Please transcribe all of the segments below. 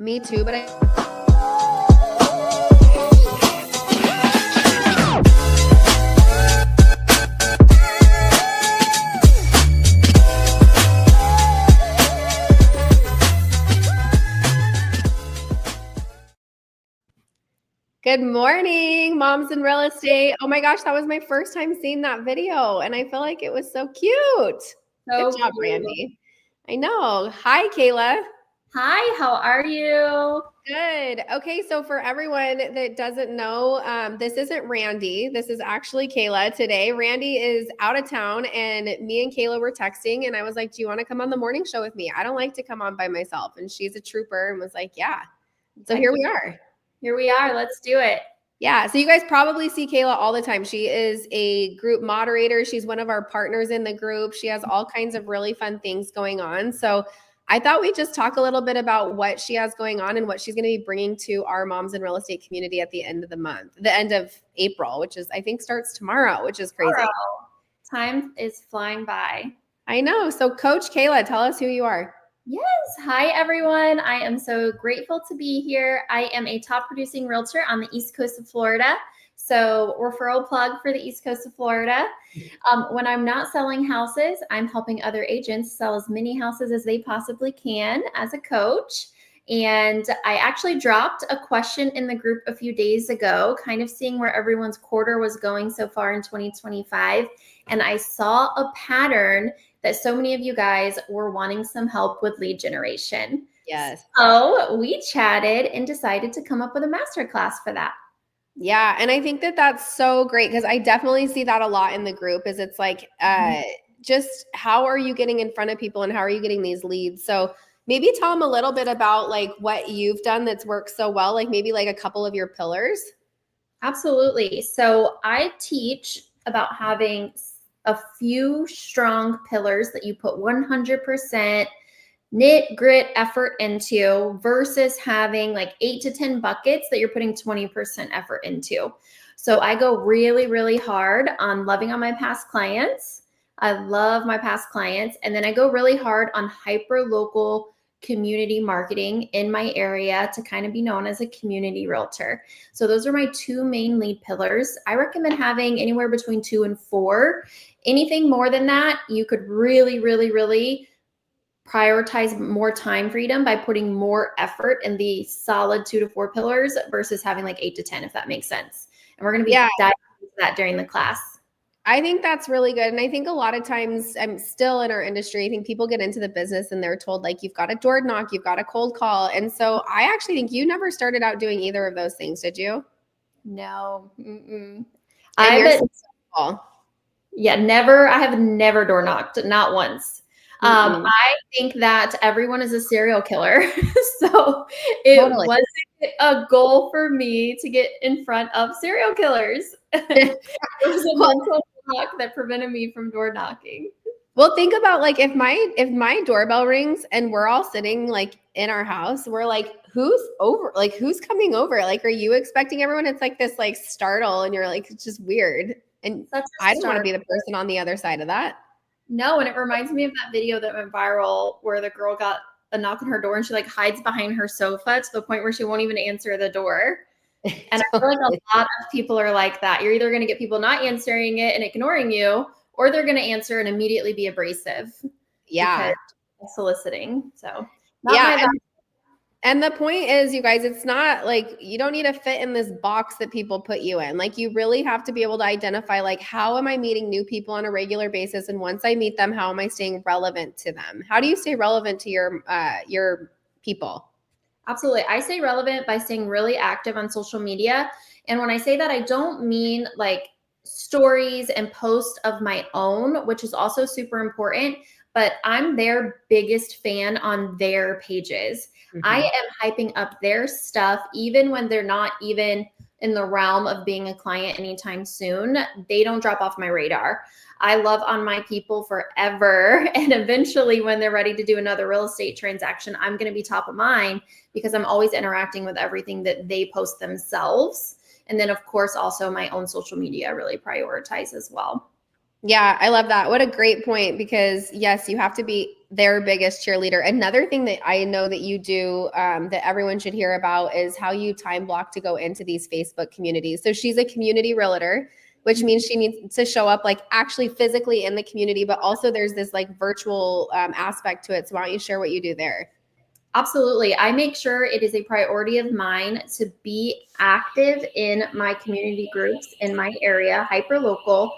Me too, but Good morning, moms in real estate. Oh my gosh, that was my first time seeing that video, and I feel like it was so cute. Good job, Randy. I know. Hi, Kayla. Hi, how are you? Good. Okay, so for everyone that doesn't know, this isn't Randy. This is actually Kayla today. Randy is out of town, and me and Kayla were texting, and I was like, do you want to come on the morning show with me? I don't like to come on by myself. And she's a trooper and was like, yeah. So here we are. Here we are. Let's do it. Yeah, so you guys probably see Kayla all the time. She is a group moderator. She's one of our partners in the group. She has all kinds of really fun things going on. So I thought we'd just talk a little bit about what she has going on and what she's going to be bringing to our moms in real estate community at the end of the month, the end of April, which is, I think, starts tomorrow, which is crazy. Time is flying by. I know. So Coach Kayla, tell us who you are. Yes. Hi, everyone. I am so grateful to be here. I am a top producing realtor on the East Coast of Florida. So referral plug for the East Coast of Florida. When I'm not selling houses, I'm helping other agents sell as many houses as they possibly can as a coach. And I actually dropped a question in the group a few days ago, kind of seeing where everyone's quarter was going so far in 2025. And I saw a pattern that so many of you guys were wanting some help with lead generation. Yes. So we chatted and decided to come up with a masterclass for that. Yeah. And I think that that's so great because I definitely see that a lot in the group is it's like, just how are you getting in front of people and how are you getting these leads? So maybe tell them a little bit about like what you've done that's worked so well, like maybe like a couple of your pillars. Absolutely. So I teach about having a few strong pillars that you put 100% knit, grit, effort into versus having like 8 to 10 buckets that you're putting 20% effort into. So I go really, really hard on loving on my past clients. I love my past clients. And then I go really hard on hyper local community marketing in my area to kind of be known as a community realtor. So those are my two main lead pillars. I recommend having anywhere between 2 and 4. Anything more than that, you could really, really, really prioritize more time freedom by putting more effort in the solid 2 to 4 pillars versus having like 8 to 10, if that makes sense. And we're going to be diving into that during the class. I think that's really good. And I think a lot of times I'm still in our industry. I think people get into the business and they're told like, you've got to door knock, you've got to cold call. And so I actually think you never started out doing either of those things. Did you? No. Mm-mm. Yeah, never. I have never door knocked, not once. I think that everyone is a serial killer. So it wasn't a goal for me to get in front of serial killers. It was a mental block that prevented me from door knocking. Well, think about like if my doorbell rings and we're all sitting like in our house, we're like, who's over? Like, who's coming over? Like, are you expecting everyone? It's like this like startle, and you're like, it's just weird. And I don't want to be the person on the other side of that. No, and it reminds me of that video that went viral where the girl got a knock on her door and she like hides behind her sofa to the point where she won't even answer the door. And I feel like a lot of people are like that. You're either going to get people not answering it and ignoring you, or they're going to answer and immediately be abrasive. Yeah. Soliciting. So and the point is, you guys, it's not like you don't need to fit in this box that people put you in. Like you really have to be able to identify like, how am I meeting new people on a regular basis? And once I meet them, how am I staying relevant to them? How do you stay relevant to your people? Absolutely. I stay relevant by staying really active on social media. And when I say that, I don't mean like stories and posts of my own, which is also super important, but I'm their biggest fan on their pages. I am hyping up their stuff, even when they're not even in the realm of being a client anytime soon. They don't drop off my radar. I love on my people forever. And eventually when they're ready to do another real estate transaction, I'm going to be top of mind because I'm always interacting with everything that they post themselves. And then of course, also my own social media really prioritize as well. Yeah, I love that. What a great point, because yes, you have to be their biggest cheerleader. Another thing that I know that you do that everyone should hear about is how you time block to go into these Facebook communities. So she's a community realtor, which means she needs to show up like actually physically in the community, but also there's this like virtual aspect to it. So why don't you share what you do there? Absolutely. I make sure it is a priority of mine to be active in my community groups in my area, hyper local,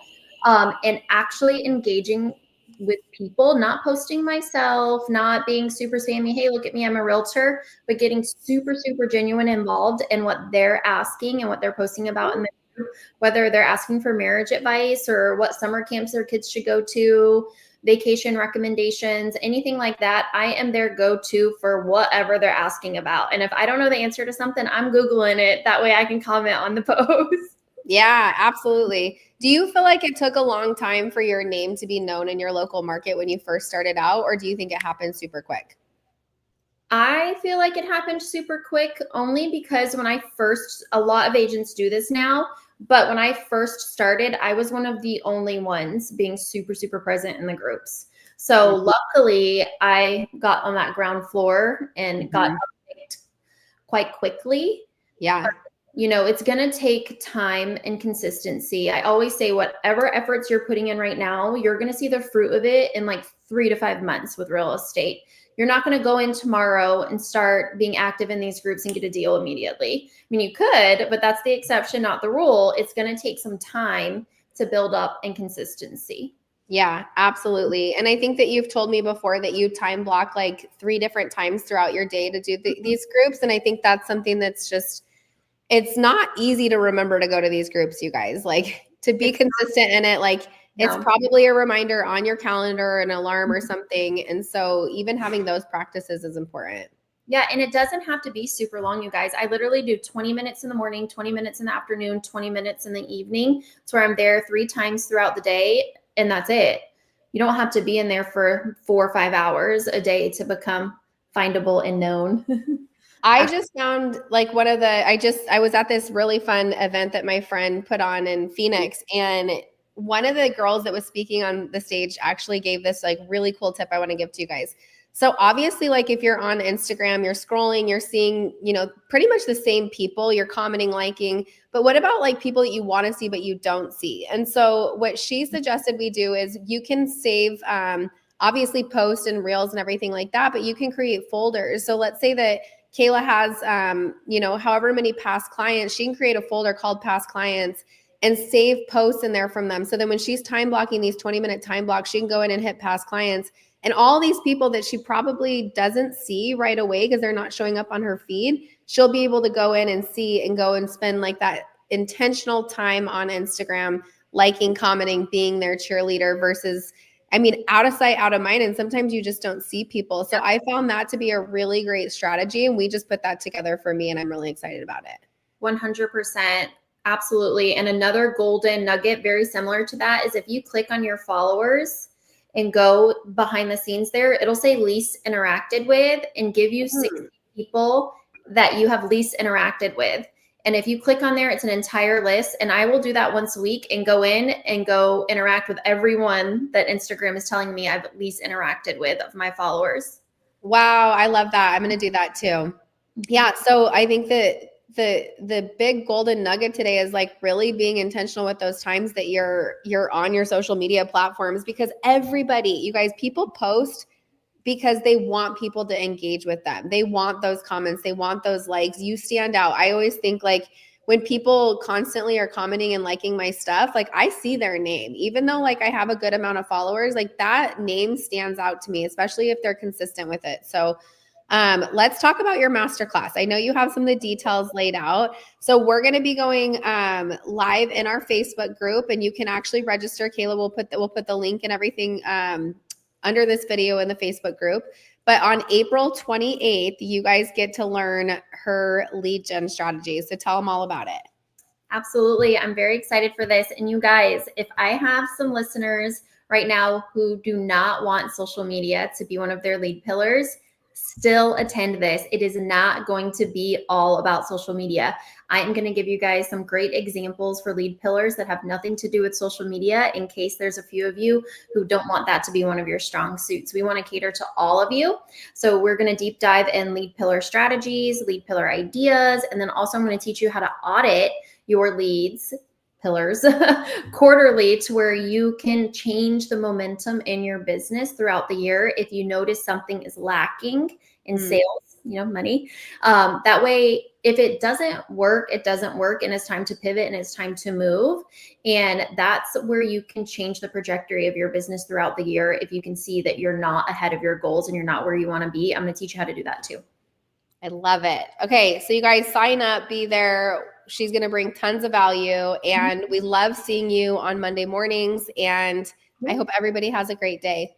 and actually engaging with people, not posting myself, not being super spammy. Hey, look at me, I'm a realtor, but getting super, super genuine involved in what they're asking and what they're posting about in the group, whether they're asking for marriage advice or what summer camps their kids should go to, vacation recommendations, anything like that. I am their go-to for whatever they're asking about. And if I don't know the answer to something, I'm Googling it. That way I can comment on the post. Yeah, absolutely. Do you feel like it took a long time for your name to be known in your local market when you first started out, or do you think it happened super quick? I feel like it happened super quick only because a lot of agents do this now, but when I first started, I was one of the only ones being super, super present in the groups. So luckily I got on that ground floor and got picked quite quickly. Yeah. It's going to take time and consistency. I always say whatever efforts you're putting in right now, you're going to see the fruit of it in like 3 to 5 months with real estate. You're not going to go in tomorrow and start being active in these groups and get a deal immediately. I mean, you could, but that's the exception, not the rule. It's going to take some time to build up and consistency. Yeah, absolutely. And I think that you've told me before that you time block like 3 different times throughout your day to do these groups. And I think that's something that's just, it's not easy to remember to go to these groups, you guys. Like to be consistent in it, like it's probably a reminder on your calendar, an alarm or something. And so even having those practices is important. Yeah, and it doesn't have to be super long, you guys. I literally do 20 minutes in the morning, 20 minutes in the afternoon, 20 minutes in the evening. It's where I'm there 3 times throughout the day, and that's it. You don't have to be in there for 4 or 5 hours a day to become findable and known. I just found like I was at this really fun event that my friend put on in Phoenix, and one of the girls that was speaking on the stage actually gave this like really cool tip I want to give to you guys. So obviously, like if you're on Instagram, you're scrolling, you're seeing, pretty much the same people, you're commenting, liking, but what about like people that you want to see, but you don't see? And so what she suggested we do is you can save, obviously post and reels and everything like that, but you can create folders. So let's say that Kayla has, however many past clients, she can create a folder called past clients and save posts in there from them. So then when she's time blocking these 20-minute time blocks, she can go in and hit past clients. And all these people that she probably doesn't see right away because they're not showing up on her feed, she'll be able to go in and see and go and spend like that intentional time on Instagram, liking, commenting, being their cheerleader versus, out of sight, out of mind. And sometimes you just don't see people. So I found that to be a really great strategy. And we just put that together for me. And I'm really excited about it. 100%. Absolutely. And another golden nugget, very similar to that, is if you click on your followers and go behind the scenes there, it'll say least interacted with and give you 60 people that you have least interacted with. And if you click on there, it's an entire list. And I will do that once a week and go in and go interact with everyone that Instagram is telling me I've at least interacted with of my followers. Wow. I love that. I'm going to do that too. Yeah. So I think that the big golden nugget today is like really being intentional with those times that you're on your social media platforms, because everybody, you guys, people post because they want people to engage with them. They want those comments. They want those likes. You stand out. I always think like when people constantly are commenting and liking my stuff, like I see their name, even though like I have a good amount of followers, like that name stands out to me, especially if they're consistent with it. So let's talk about your masterclass. I know you have some of the details laid out. So we're going to be going live in our Facebook group, and you can actually register. Kayla will put the link and everything under this video in the Facebook group. But on April 28th, you guys get to learn her lead gen strategies. So tell them all about it. Absolutely. I'm very excited for this. And you guys, if I have some listeners right now who do not want social media to be one of their lead pillars, still attend this. It is not going to be all about social media. I am going to give you guys some great examples for lead pillars that have nothing to do with social media in case there's a few of you who don't want that to be one of your strong suits. We want to cater to all of you. So we're going to deep dive in lead pillar strategies, lead pillar ideas, and then also I'm going to teach you how to audit your leads pillars quarterly to where you can change the momentum in your business throughout the year. If you notice something is lacking in sales, money, that way, if it doesn't work, it doesn't work, and it's time to pivot and it's time to move. And that's where you can change the trajectory of your business throughout the year. If you can see that you're not ahead of your goals and you're not where you want to be, I'm going to teach you how to do that too. I love it. Okay, so you guys sign up, be there. She's going to bring tons of value, and we love seeing you on Monday mornings, and I hope everybody has a great day.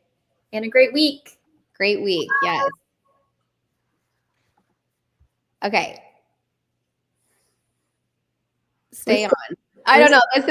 And a great week. Great week, yes. Okay. Stay on. I don't know. This is